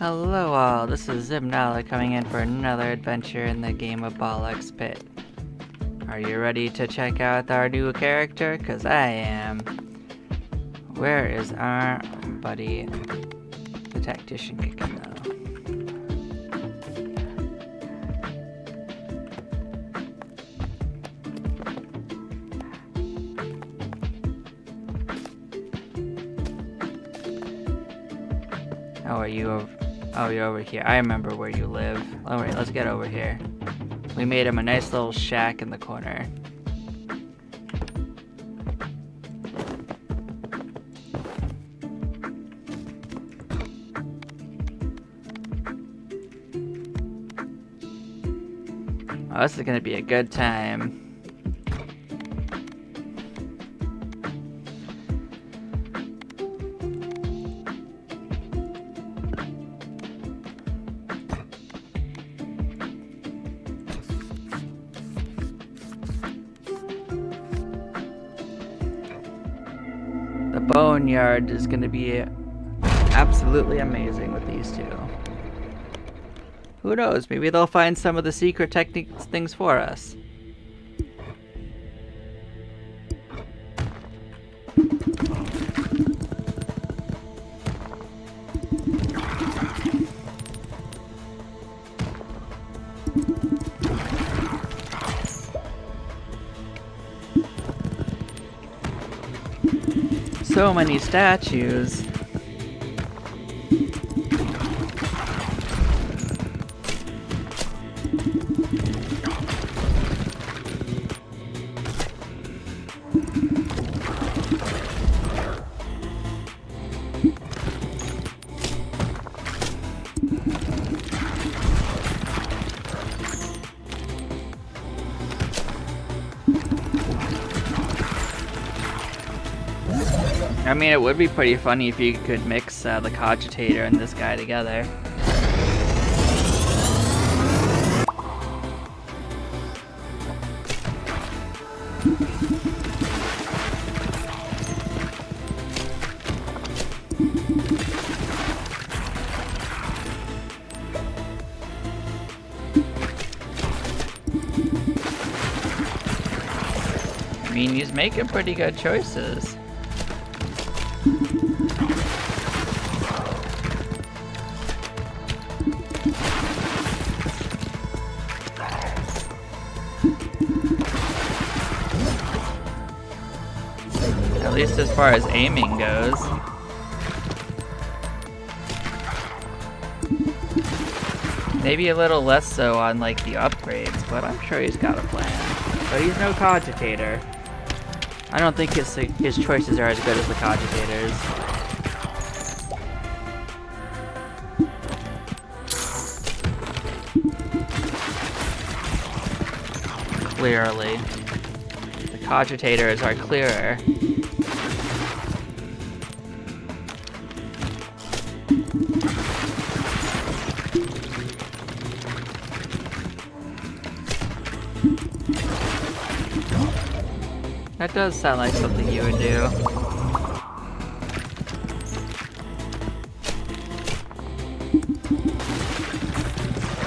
Hello all, this is Zimnala coming in for another adventure in the game of BallXPit. Are you ready to check out our new character? Cause I am. Where is our buddy, the tactician kicking though? Oh, you're over here. I remember where you live. Alright, let's get over here. We made him a nice little shack in the corner. Oh, this is gonna be a good time. The boneyard is going to be absolutely amazing with these two. Who knows, maybe they'll find some of the secret techniques things for us. So many statues. I mean, it would be pretty funny if you could mix the cogitator and this guy together. I mean, he's making pretty good choices. At least as far as aiming goes. Maybe a little less so on like the upgrades, but I'm sure he's got a plan. But he's no cogitator. I don't think his choices are as good as the cogitators. Clearly. The cogitators are clearer. That does sound like something you would do.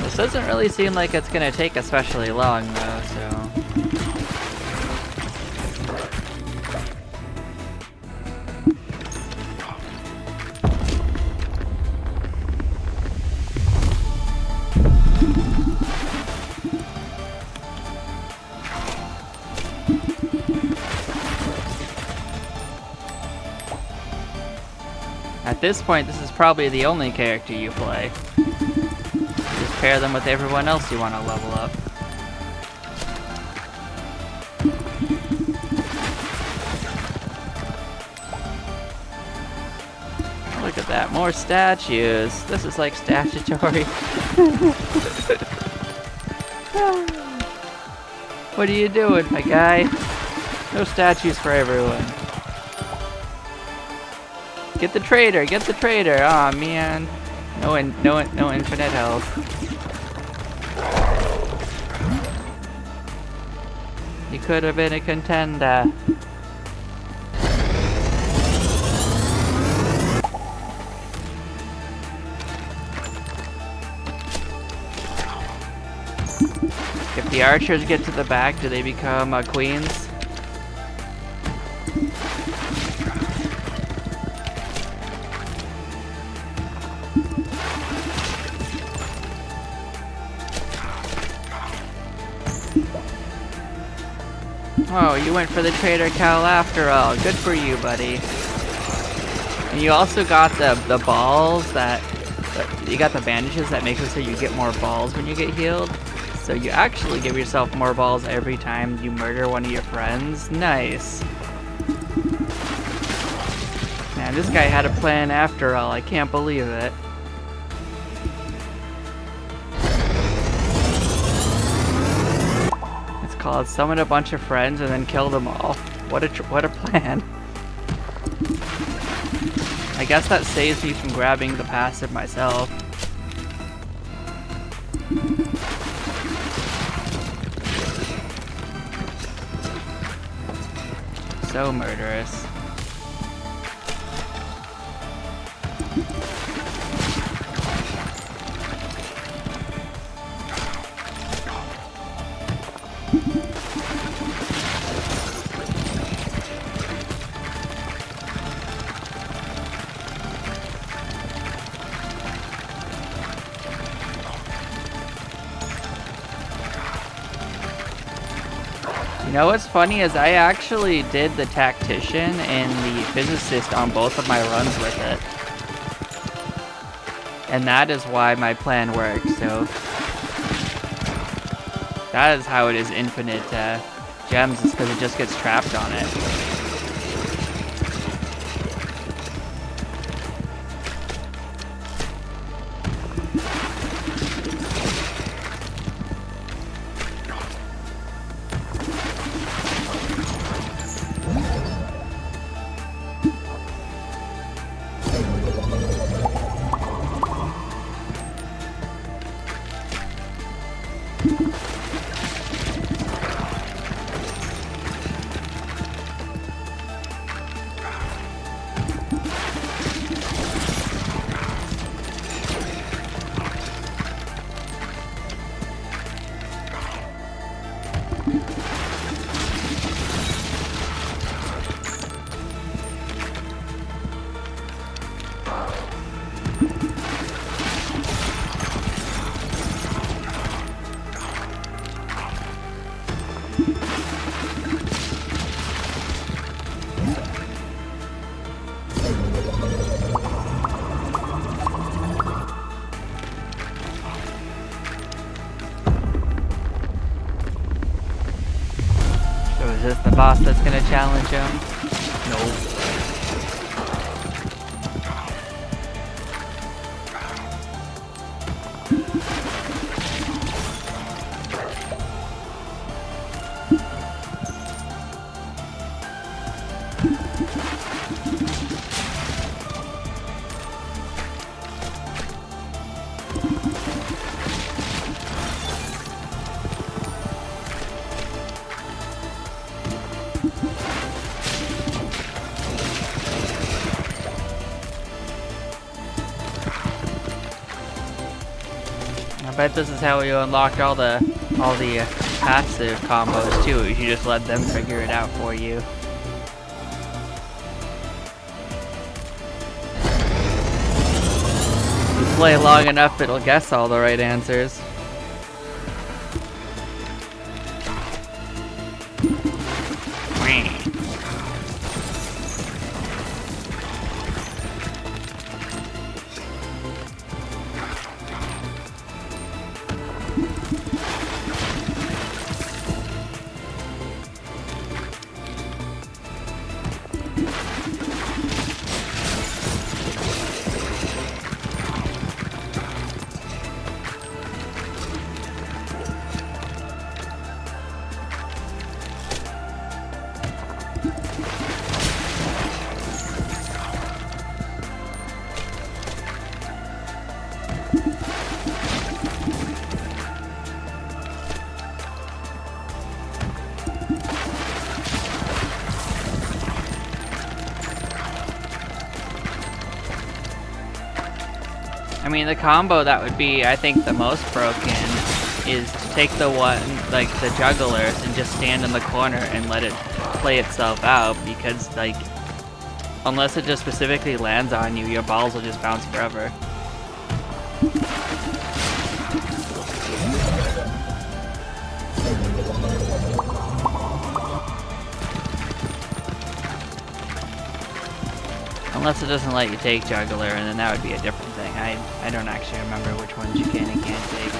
This doesn't really seem like it's gonna take especially long though, so... At this point, this is probably the only character you play. Just pair them with everyone else you want to level up. Look at that, more statues. This is like statutory. What are you doing, my guy? No statues for everyone. Get the traitor! Get the traitor! Aw, oh, man. No infinite health. He could have been a contender. If the archers get to the back, do they become queens? Oh, you went for the traitor cowl after all. Good for you, buddy. And you also got the balls that you got the bandages that make it so you get more balls when you get healed. So you actually give yourself more balls every time you murder one of your friends. Nice. Man, this guy had a plan after all. I can't believe it. It's called summon a bunch of friends and then kill them all. What a plan. I guess that saves me from grabbing the passive myself. So murderous. You know what's funny is I actually did the tactician and the physicist on both of my runs with it. And that is why my plan works, so... That is how it is infinite gems, is because it just gets trapped on it. Is this the boss that's gonna challenge him? Nope. I bet this is how you unlocked all the passive combos too. You just let them figure it out for you. You play long enough, it'll guess all the right answers. I mean, the combo that would be, I think, the most broken is to take the one, like the jugglers, and just stand in the corner and let it play itself out, because like, unless it just specifically lands on you, your balls will just bounce forever. Unless it doesn't let you take juggler, and then that would be a different thing. I don't actually remember which ones you can and can't take.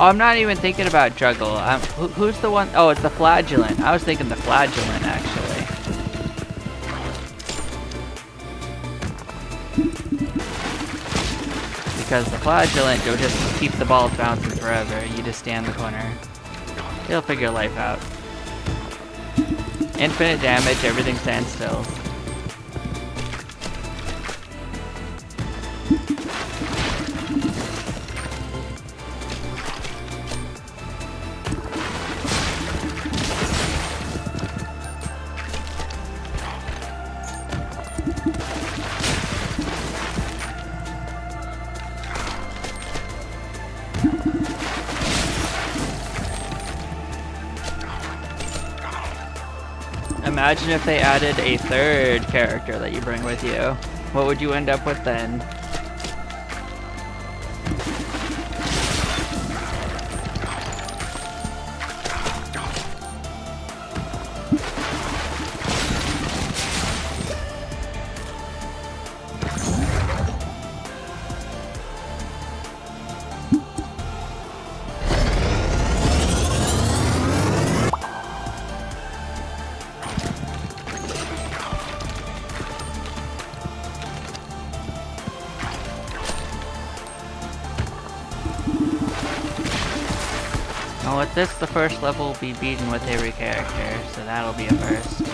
Oh, I'm not even thinking about juggle. Who's the one? Oh, it's the flagellant. I was thinking the flagellant, actually. Because the flagellant, you'll just keep the balls bouncing forever. You just stand in the corner. It'll figure life out. Infinite damage, everything stands still. Imagine if they added a third character that you bring with you. What would you end up with then? Oh, with this, the first level will be beaten with every character, so that'll be a first.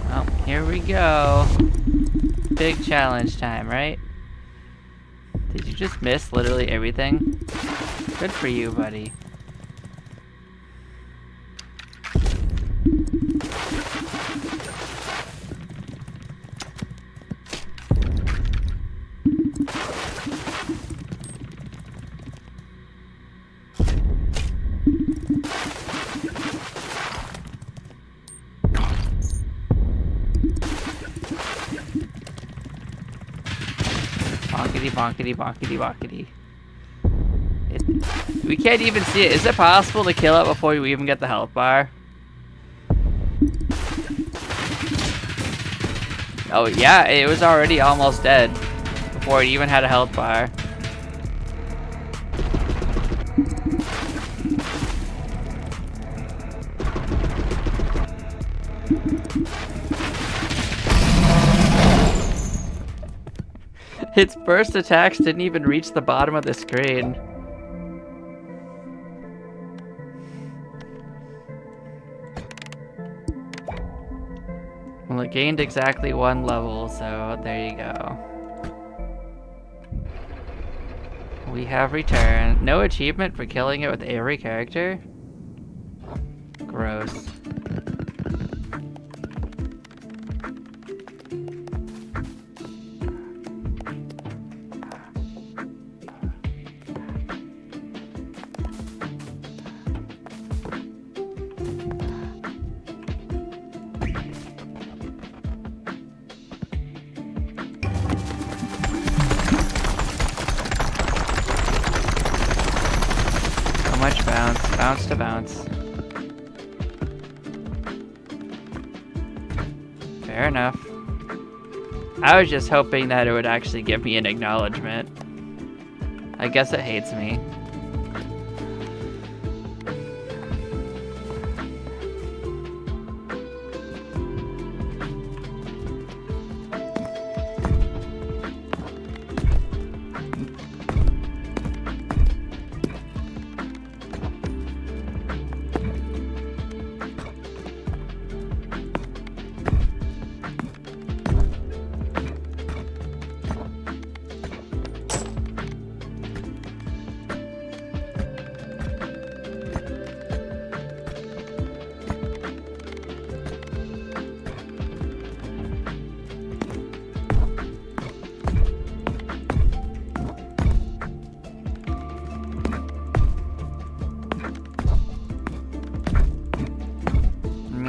Well, here we go. Big challenge time, right? Did you just miss literally everything? Good for you, buddy. Bonkity bonkity bonkity bonkity. We can't even see it. Is it possible to kill it before you even get the health bar? Oh yeah, it was already almost dead before it even had a health bar. Its burst attacks didn't even reach the bottom of the screen. Well, it gained exactly 1 level, so there you go. We have returned. No achievement for killing it with every character? Gross. So much bounce, bounce to bounce. Fair enough. I was just hoping that it would actually give me an acknowledgement. I guess it hates me.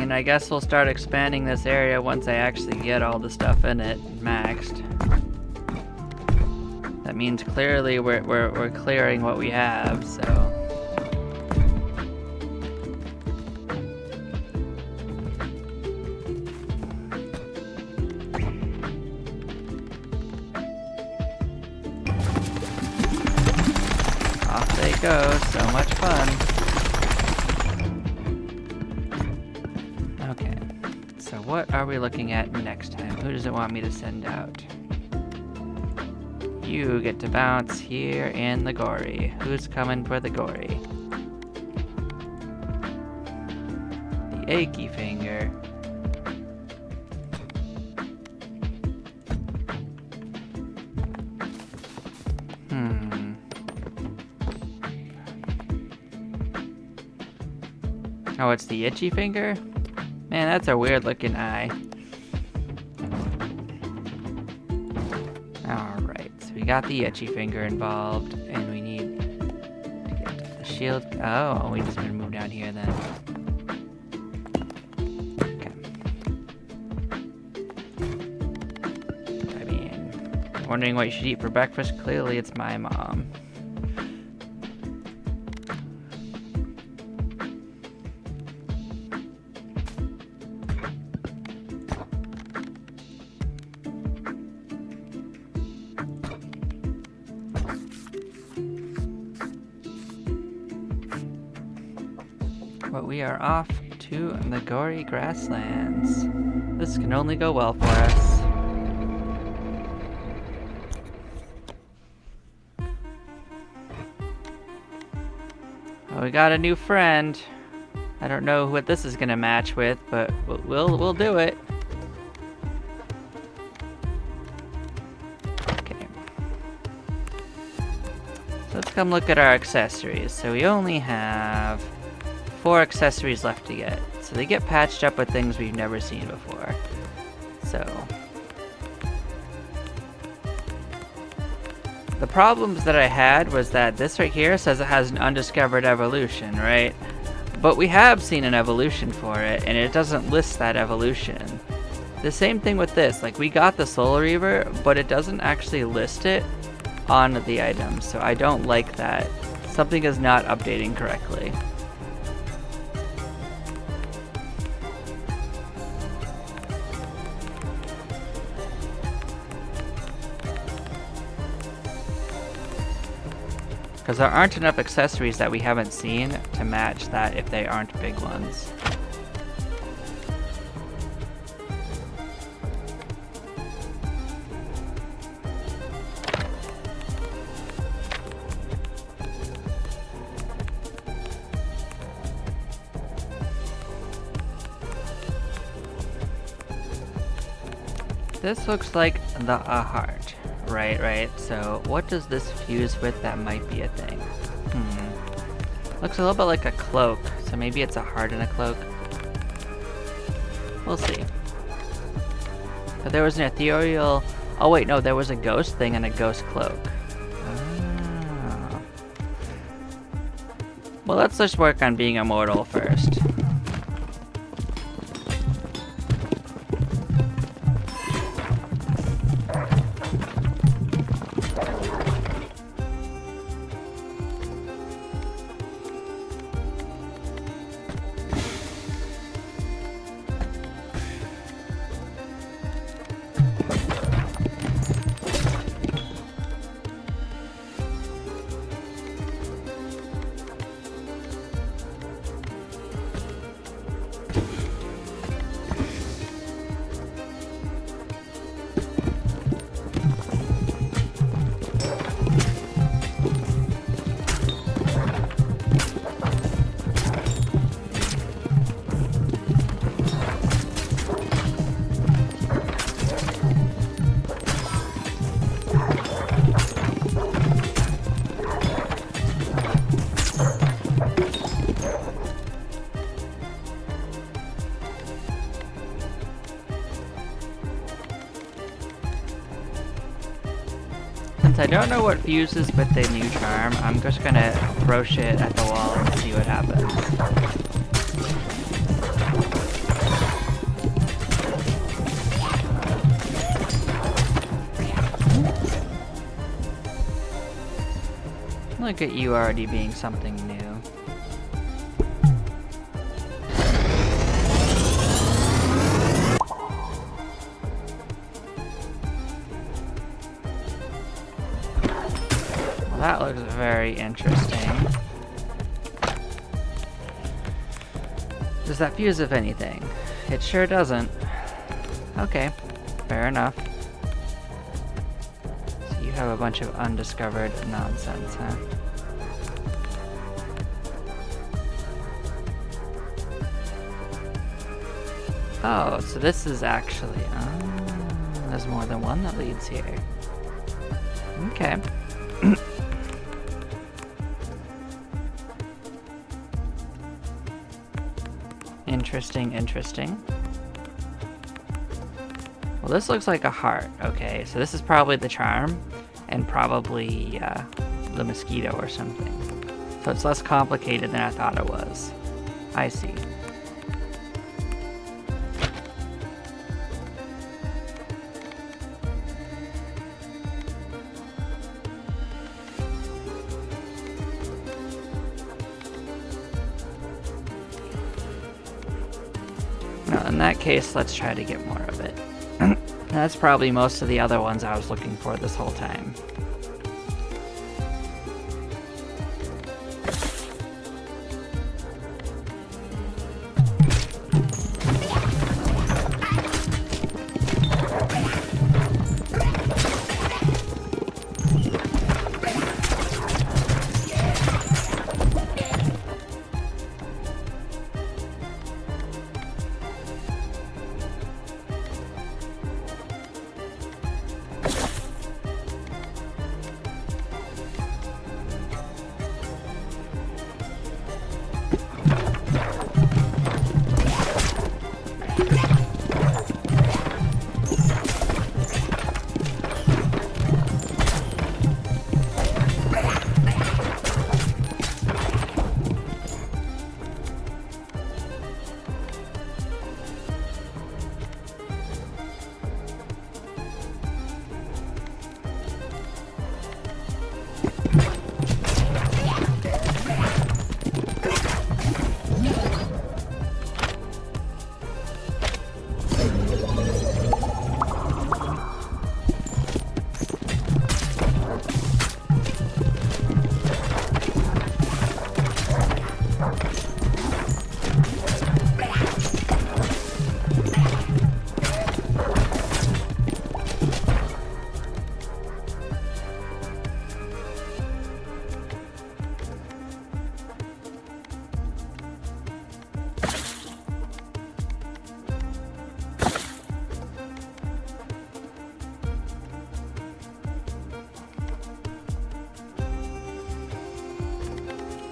I guess we'll start expanding this area once I actually get all the stuff in it maxed. That means clearly we're clearing what we have, so. Off they go, so much fun. So what are we looking at next time? Who does it want me to send out? You get to bounce here in the gory. Who's coming for the gory? The achy finger. Oh, it's the itchy finger? Man, that's a weird looking eye. Alright, so we got the itchy finger involved, and we need to get to the shield. Oh, we just need to move down here then. Okay. I mean, wondering what you should eat for breakfast? Clearly it's my mom. But we are off to the gory grasslands. This can only go well for us. Well, we got a new friend. I don't know what this is gonna match with, but we'll do it. Okay. So let's come look at our accessories. So we only have 4 accessories left to get. So they get patched up with things we've never seen before. So the problems that I had was that this right here says it has an undiscovered evolution, right? But we have seen an evolution for it, and it doesn't list that evolution. The same thing with this, like we got the Soul Reaver, but it doesn't actually list it on the item, so I don't like that. Something is not updating correctly. Because there aren't enough accessories that we haven't seen to match that if they aren't big ones. This looks like a heart. Right. So what does this fuse with that might be a thing? Looks a little bit like a cloak, so maybe it's a heart in a cloak. We'll see. But there was an ethereal... Oh wait, no, there was a ghost thing and a ghost cloak. Ah. Well, let's just work on being immortal first. Since I don't know what fuses with the new charm, I'm just gonna throw shit at the wall and see what happens. Look at you already being something new. That looks very interesting. Does that fuse if anything? It sure doesn't. Okay, fair enough. So you have a bunch of undiscovered nonsense, huh? Oh, so this is actually... there's more than one that leads here. Okay. Interesting, interesting. Well, this looks like a heart. Okay, so this is probably the charm, and probably the mosquito or something. So it's less complicated than I thought it was. I see. In that case, let's try to get more of it. That's probably most of the other ones I was looking for this whole time.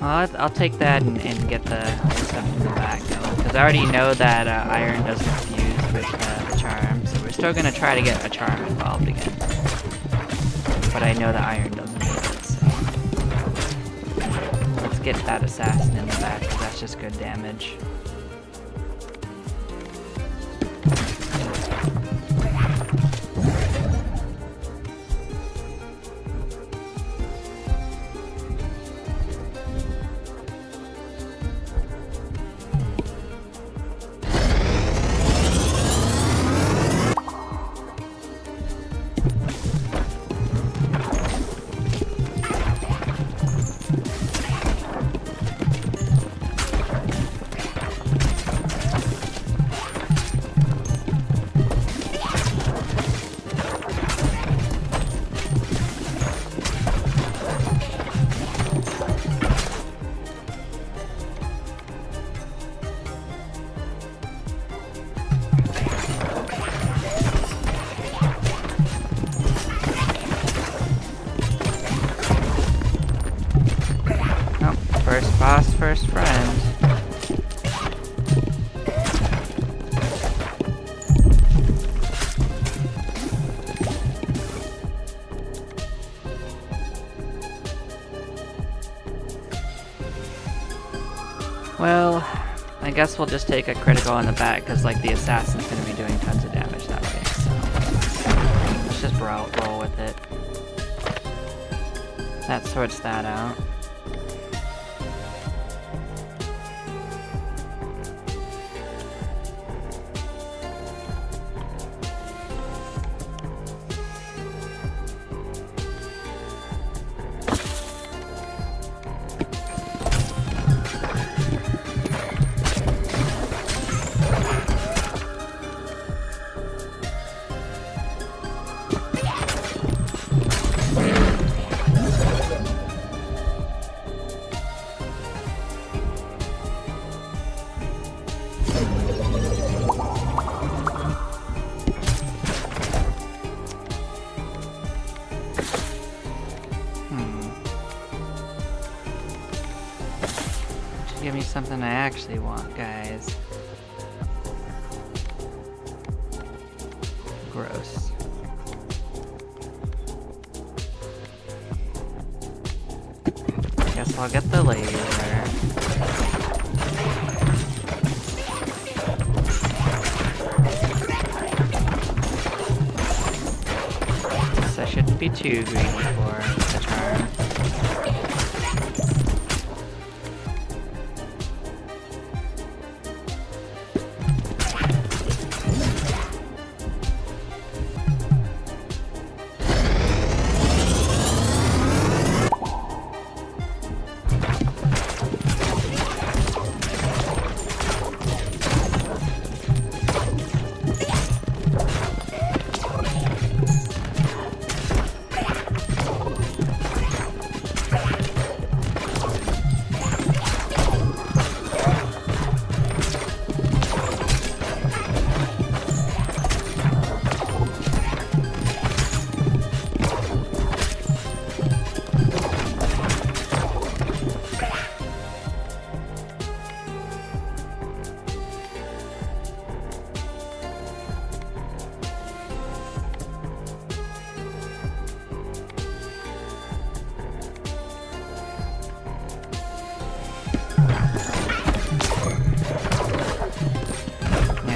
Well, I'll take that and get the stuff in the back going, because I already know that iron doesn't fuse with the charm, so we're still going to try to get a charm involved again. But I know the iron doesn't need it, so... Let's get that assassin in the back, because that's just good damage. First boss, first friend. Well, I guess we'll just take a critical on the back, because like the assassin's gonna be doing tons of damage that way, so let's just roll with it. That sorts that out. Give me something I actually want, guys. Gross. Guess I'll get the laser. Guess I shouldn't be too greedy for the charm.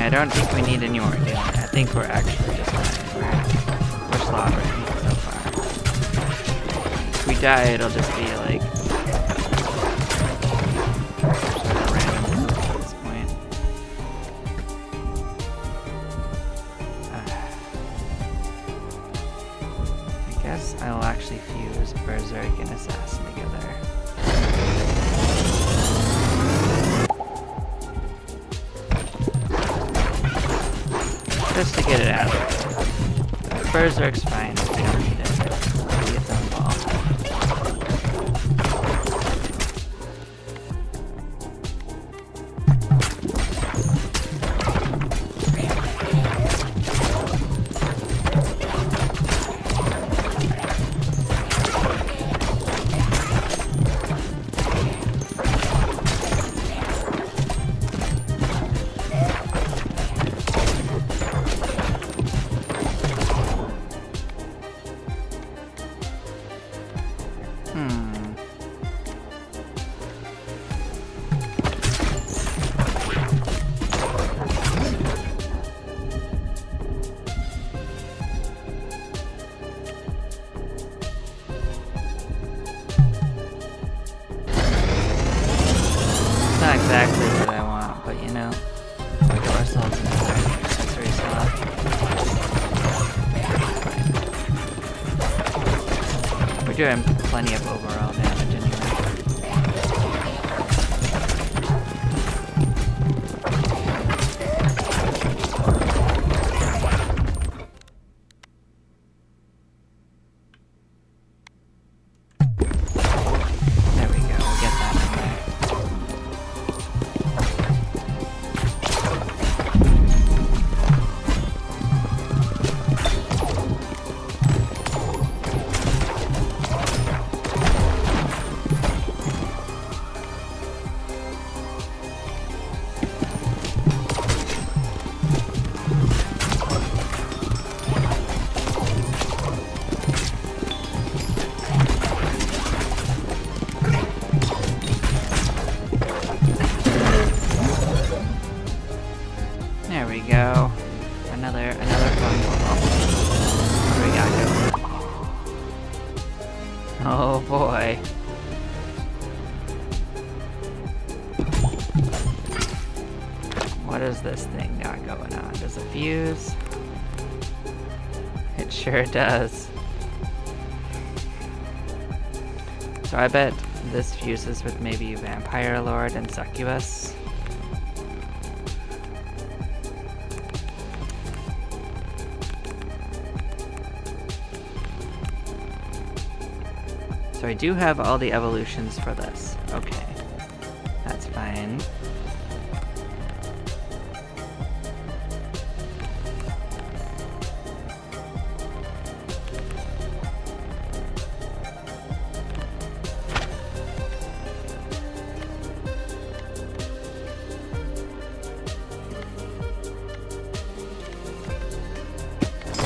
I don't think we need any more healing. I think we're actually just fine. We're slaughtering so far. If we die, it'll just be like sort of random at this point. I guess I'll actually fuse Berserk and Assassin together. Just to get it out of there. Berserk's fine, we don't need it. We get them involved. exactly what I want, but you know, we'll give ourselves another accessory slot. We're doing plenty of overall damage anyway. There we go. Another fun ball. What do we got going? Oh boy. What is this thing got going on? Does it fuse? It sure does. So I bet this fuses with maybe Vampire Lord and Succubus. So I do have all the evolutions for this. Okay. That's fine.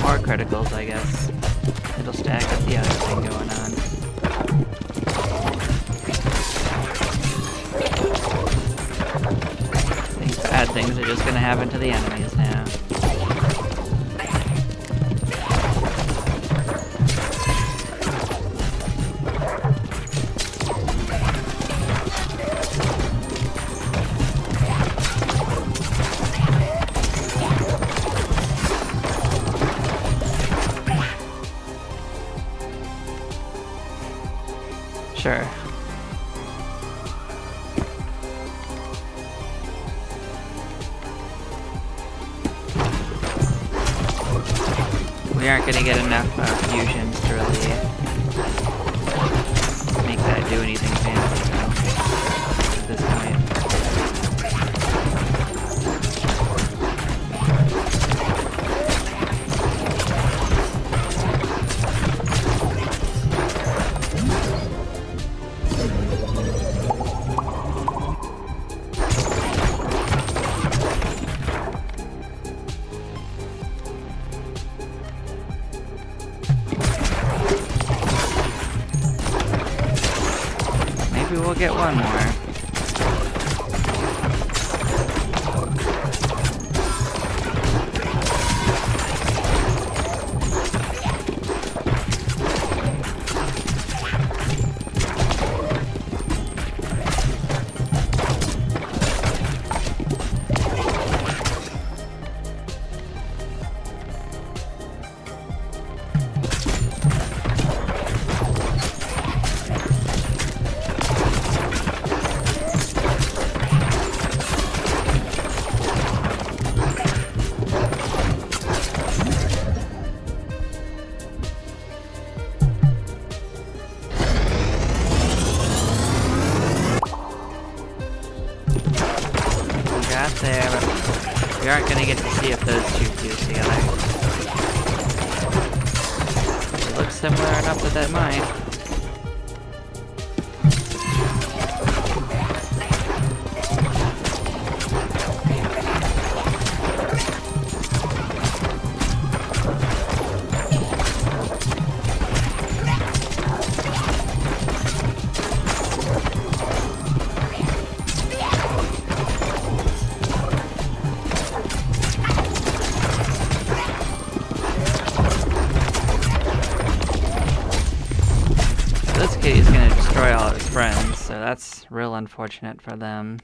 More criticals, I guess. It'll stack up the other thing going on. Bad things are just gonna happen to the enemies now. Sure. We aren't going to get enough fusions to really make that do anything fancy, though, at this point. Maybe we'll get one more. There, but we aren't going to get to see if those two fuse together. It looks similar enough that that might. This kitty's gonna destroy all of his friends, so that's real unfortunate for them.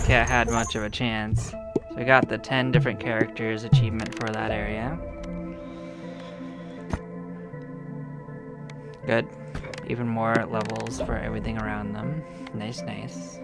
like it had much of a chance. So we got the 10 different characters achievement for that area. Good. Even more levels for everything around them. Nice, nice.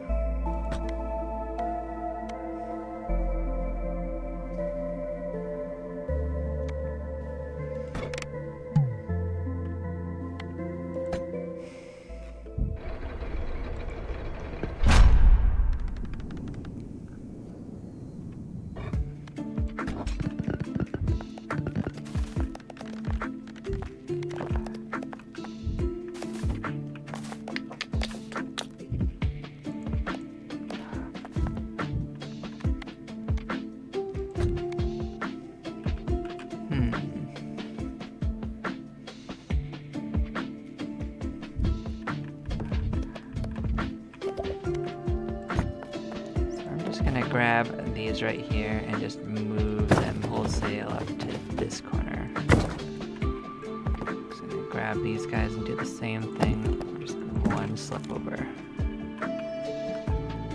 Grab these right here and just move them wholesale up to this corner. So I'm gonna grab these guys and do the same thing. We're just gonna one slip over.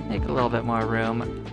Make a little bit more room.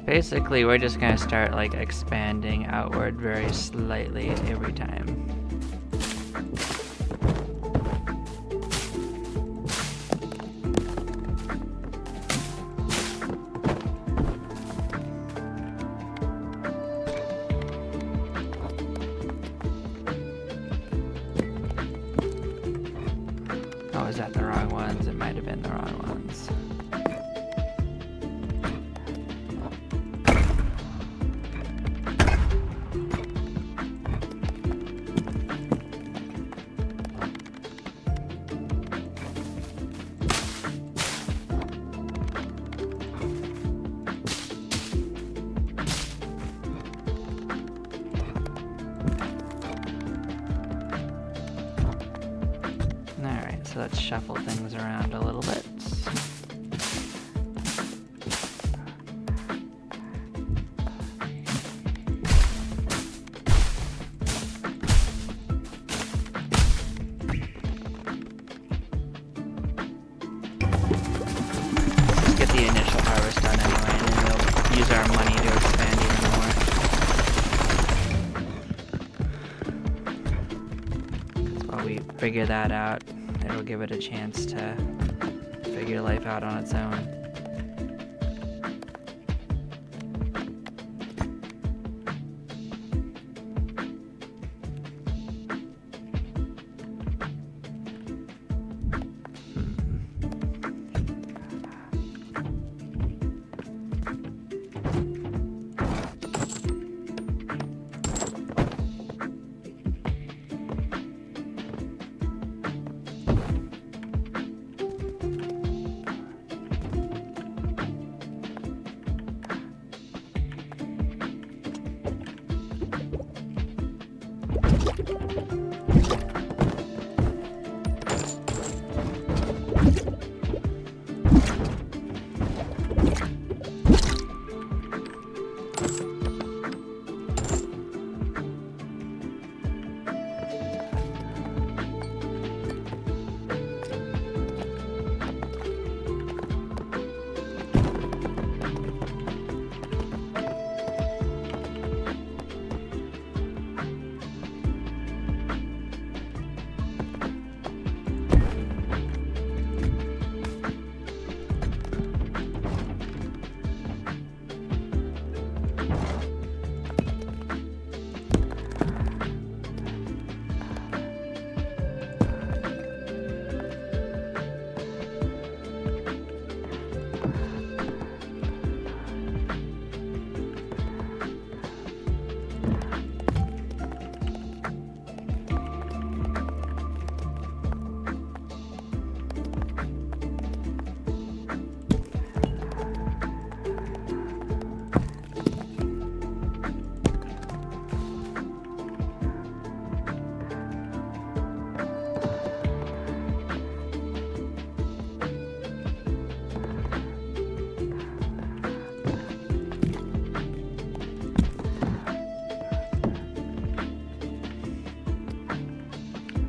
Basically, we're just gonna start like expanding outward very slightly every time. Oh, is that the wrong ones? It might have been the wrong ones. So let's shuffle things around a little bit. Let's get the initial harvest done anyway, and then we'll use our money to expand even more. While we figure that out, it'll give it a chance to figure life out on its own.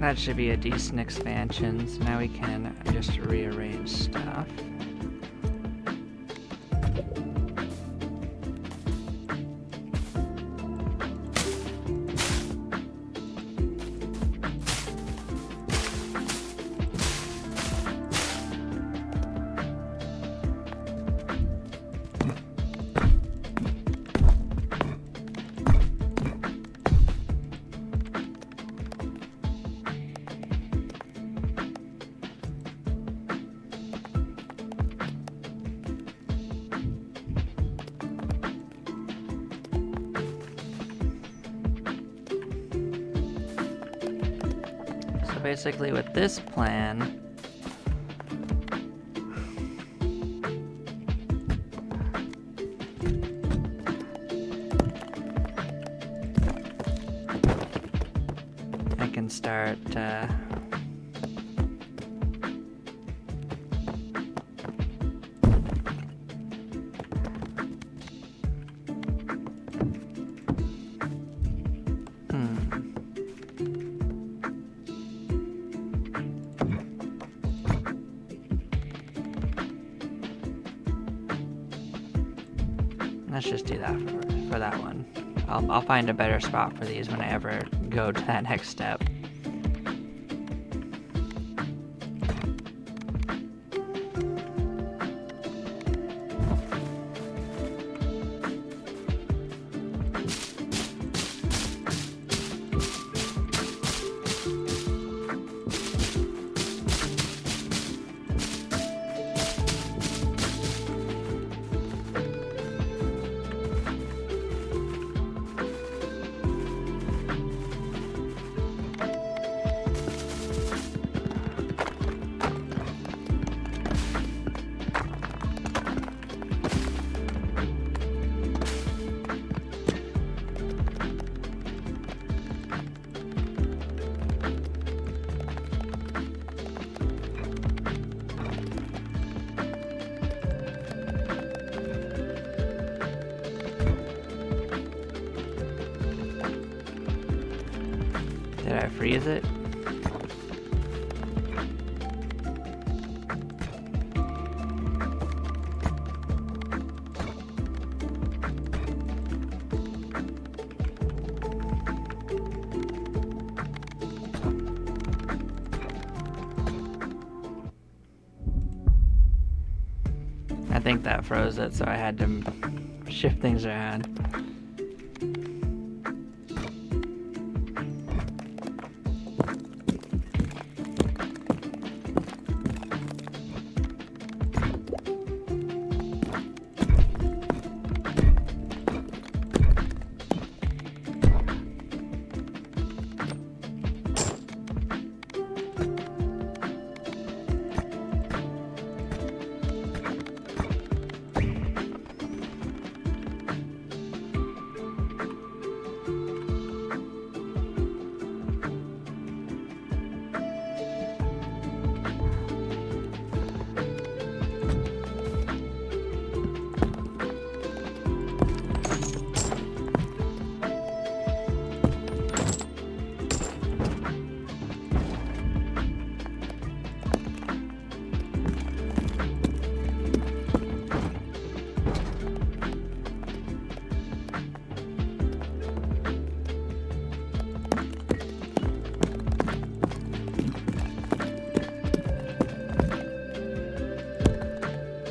That should be a decent expansion, so now we can just rearrange stuff. Basically with this plan, I can start let's just do that for that one. I'll find a better spot for these when I ever go to that next step. Did I freeze it? I think that froze it, so I had to shift things around.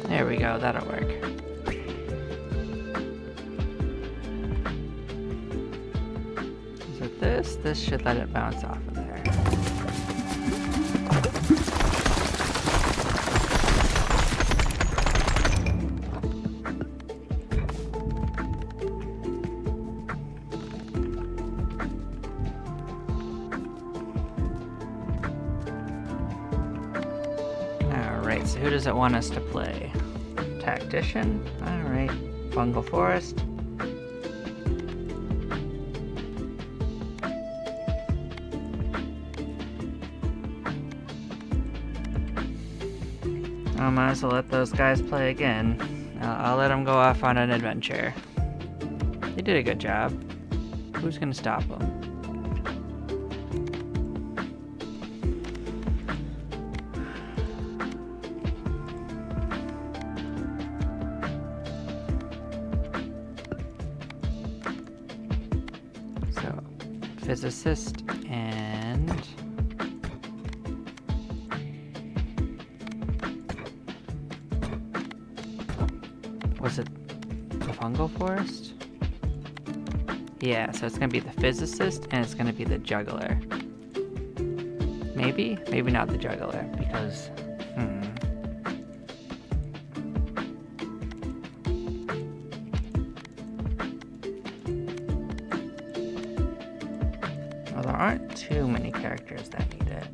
There we go, that'll work. So this should let it bounce off of there. Alright, so who does it want us to play? Tactician? Alright. Fungal Forest. I might as well let those guys play again. I'll let them go off on an adventure. They did a good job. Who's gonna stop them? physicist and was it the fungal forest? Yeah, so it's gonna be the physicist and it's gonna be the juggler. Maybe? Maybe not the juggler, because well, there aren't too many characters that need it.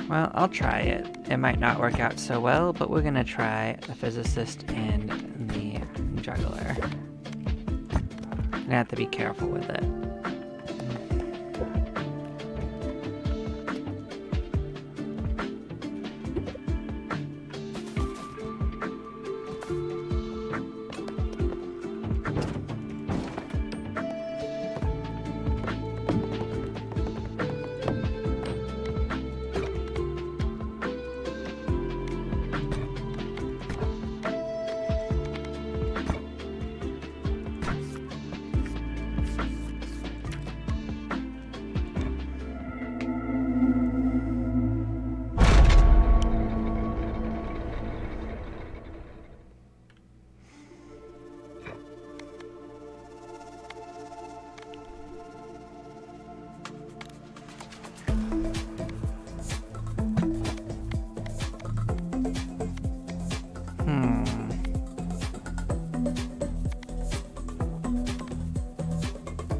Well, I'll try it. It might not work out so well, but we're gonna try the physicist and the juggler. I'm gonna have to be careful with it.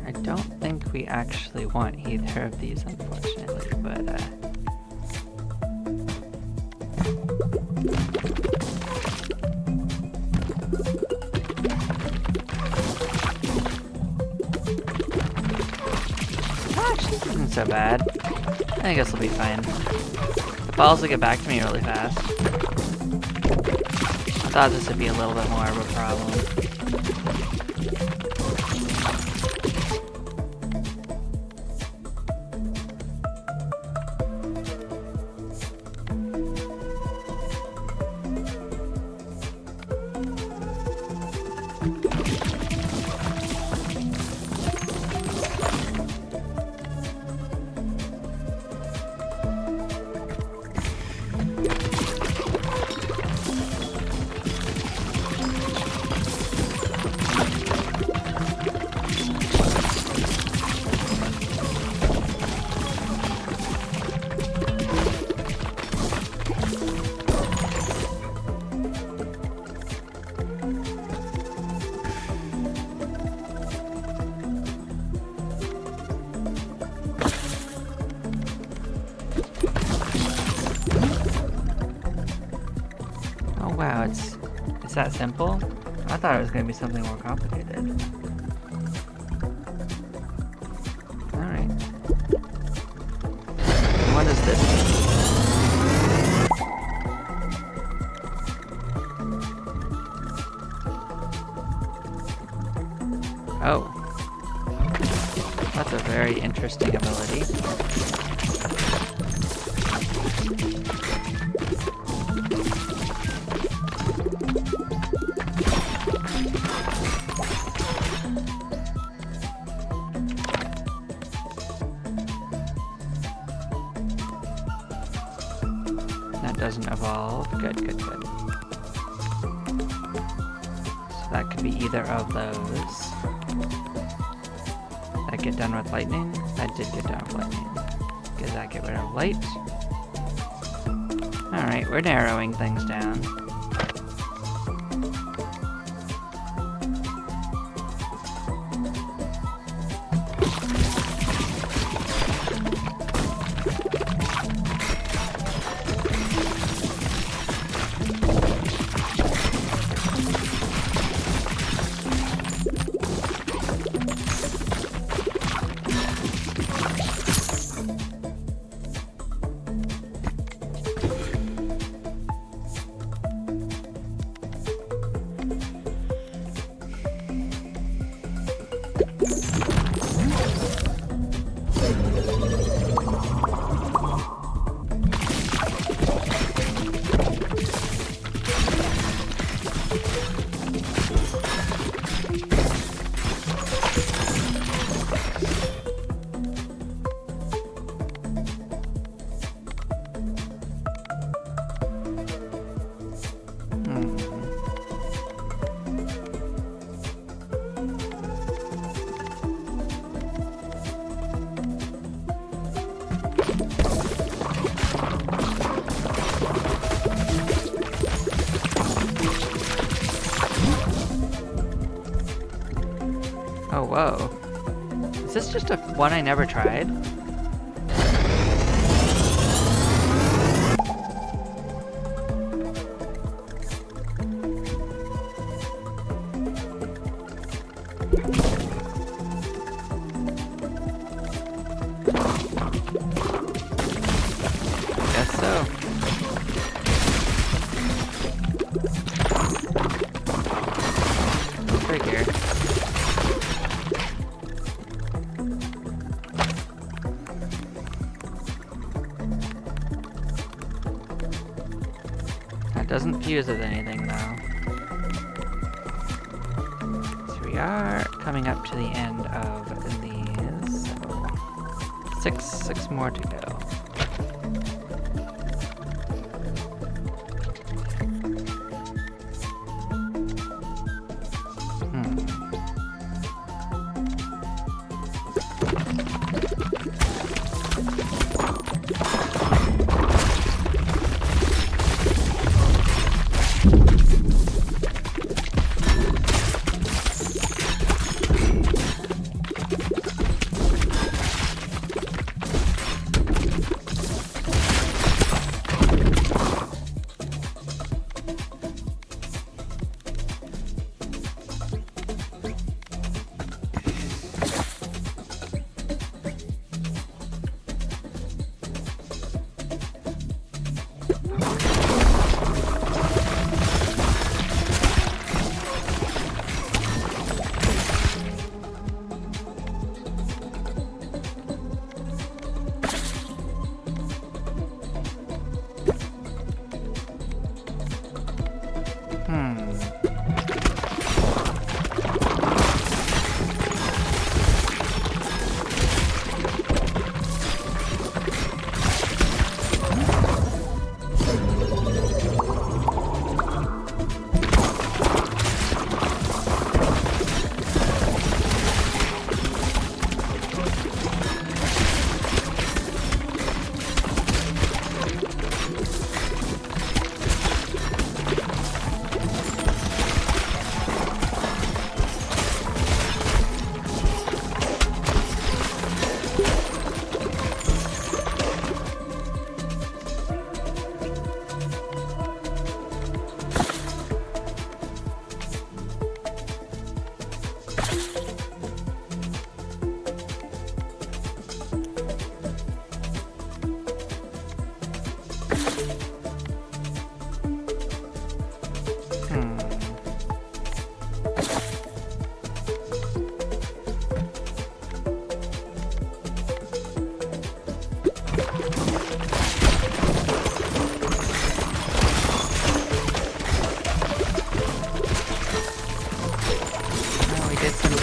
I don't think we actually want either of these, unfortunately, but actually, this isn't so bad. I think this will be fine. The balls will get back to me really fast. I thought this would be a little bit more of a problem. Wow, it's that simple? I thought it was going to be something more complicated. Alright. What does this mean? Oh. That's a very interesting ability. Doesn't evolve. Good, good, good. So that could be either of those. That get done with lightning? That did get done with lightning. Does that get rid of light? Alright, we're narrowing things down. Whoa. Is this just a one I never tried? Guess so. Go figure. That doesn't fuse with anything though. So we are coming up to the end of these. So six more to go.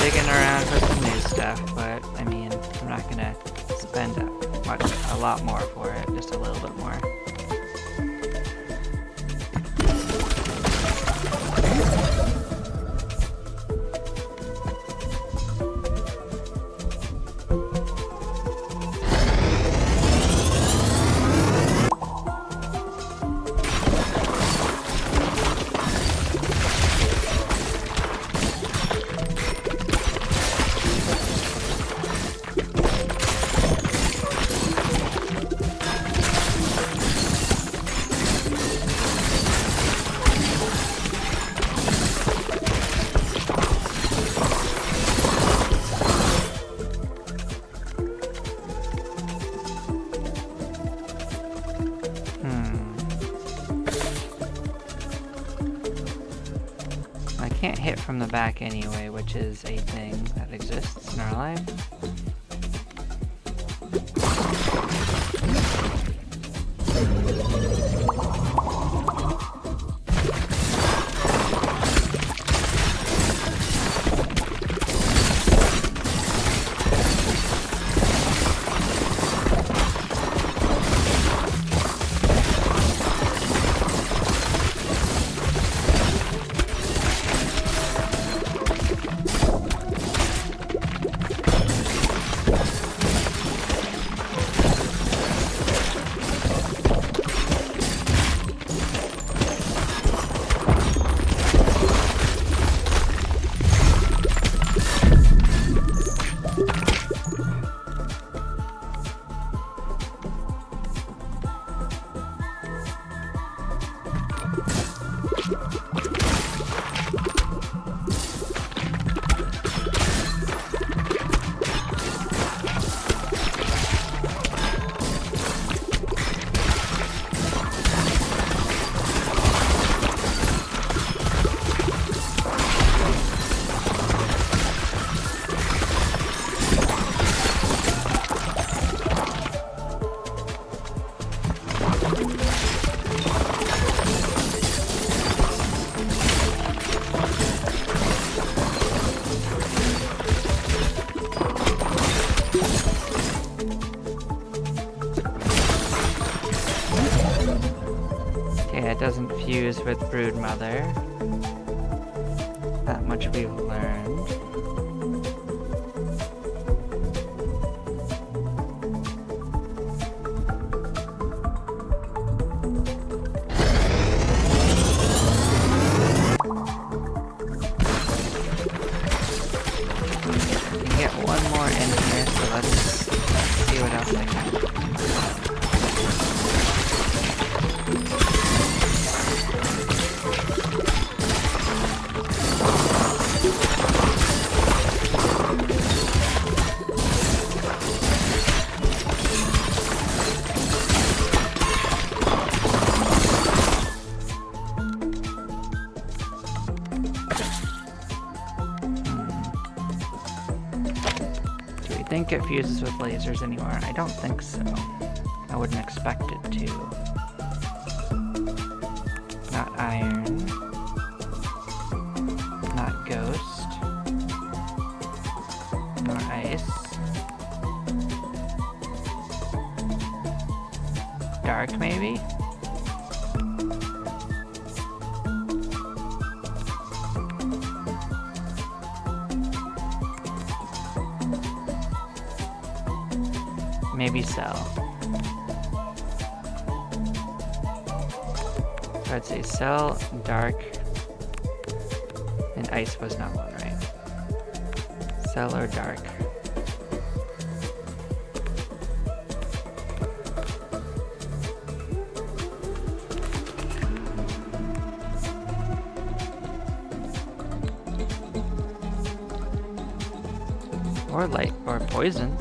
Digging around for some new stuff, but I mean, I'm not gonna spend a lot more for it, just a little bit more. Can't hit from the back anyway, which is a thing that exists in our life. doesn't fuse with Broodmother. That much we've learned. We can get one more in here, so let's see what else I can. Do we think it fuses with lasers anymore? I don't think so. I wouldn't expect it to. Not iron. Not ghost. Nor ice. Dark, maybe? Maybe cell. So I'd say cell, dark, and ice was not one, right? Cell or dark. Or light, or poison.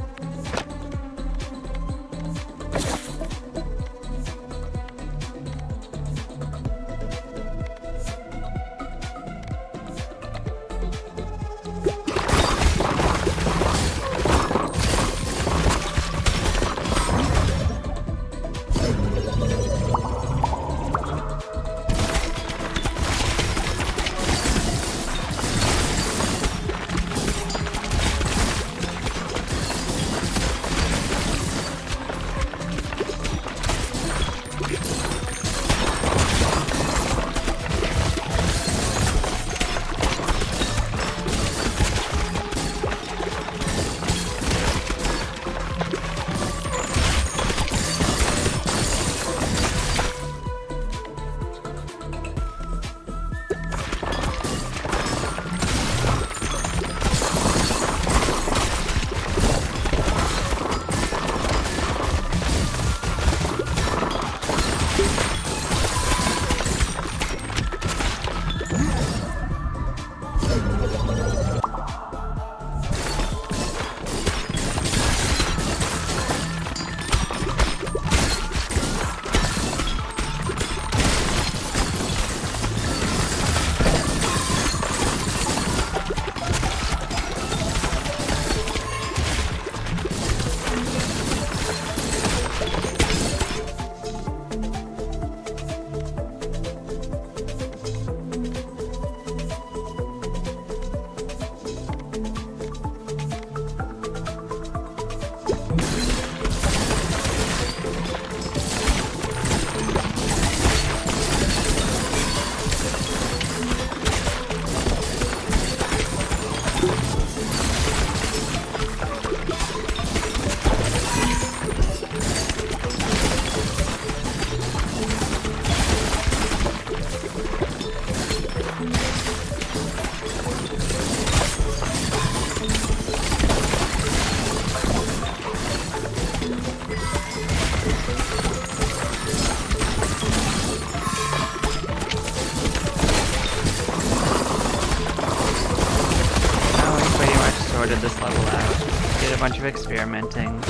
This level out. Did a bunch of experimenting.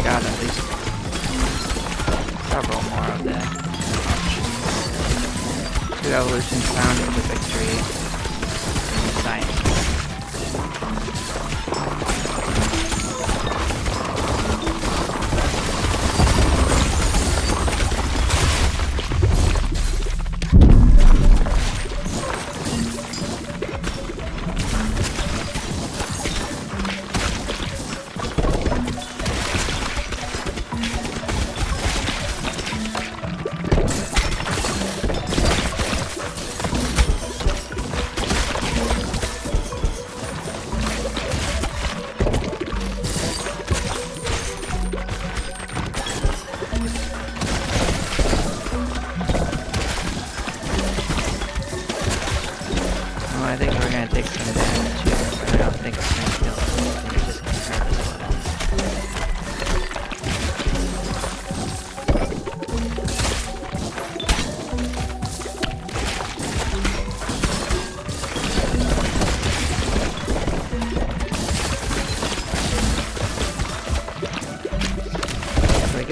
Got at least several more of the options. 2 evolutions found into victory. Science.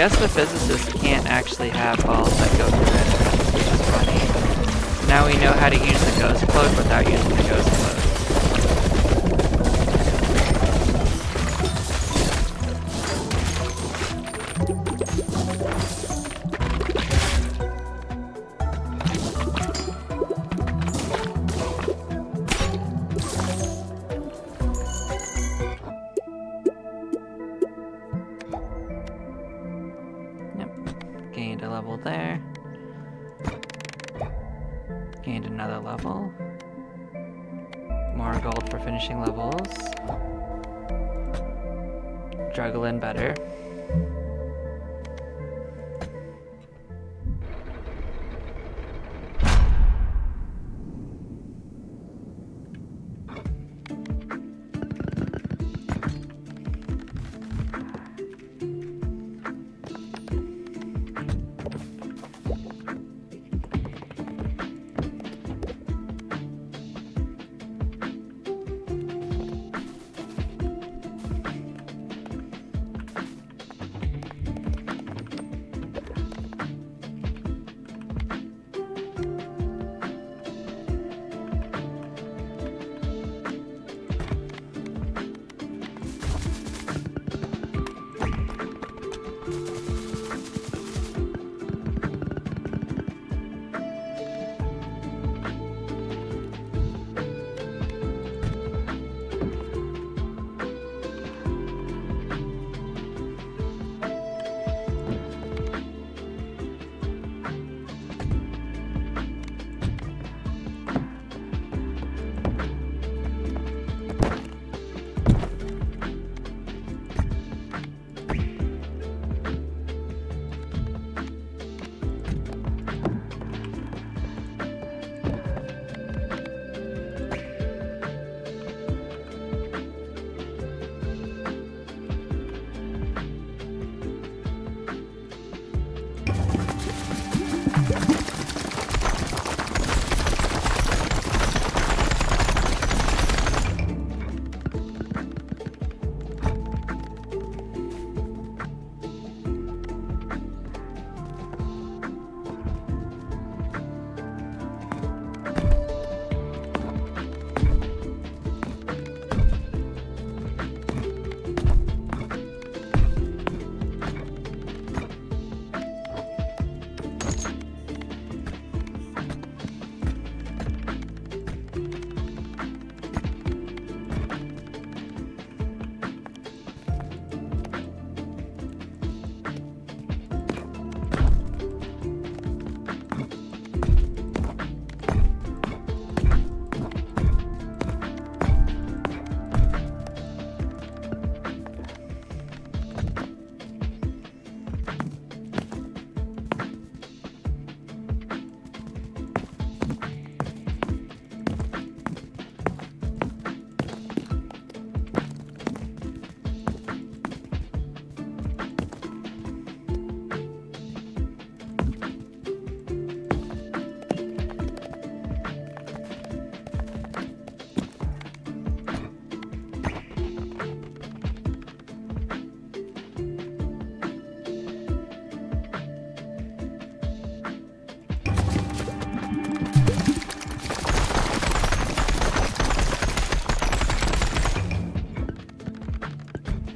guess the physicists can't actually have balls that go through their heads, which is funny. Now we know how to use the ghost cloak without using the ghost cloak. Gained a level there. Gained another level. More gold for finishing levels. Juggling better.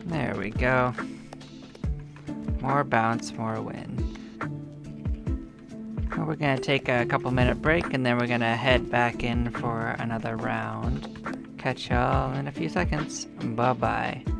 There we go. More bounce, more win. Well, we're gonna take a couple minute break and then we're gonna head back in for another round. Catch y'all in a few seconds. Bye bye.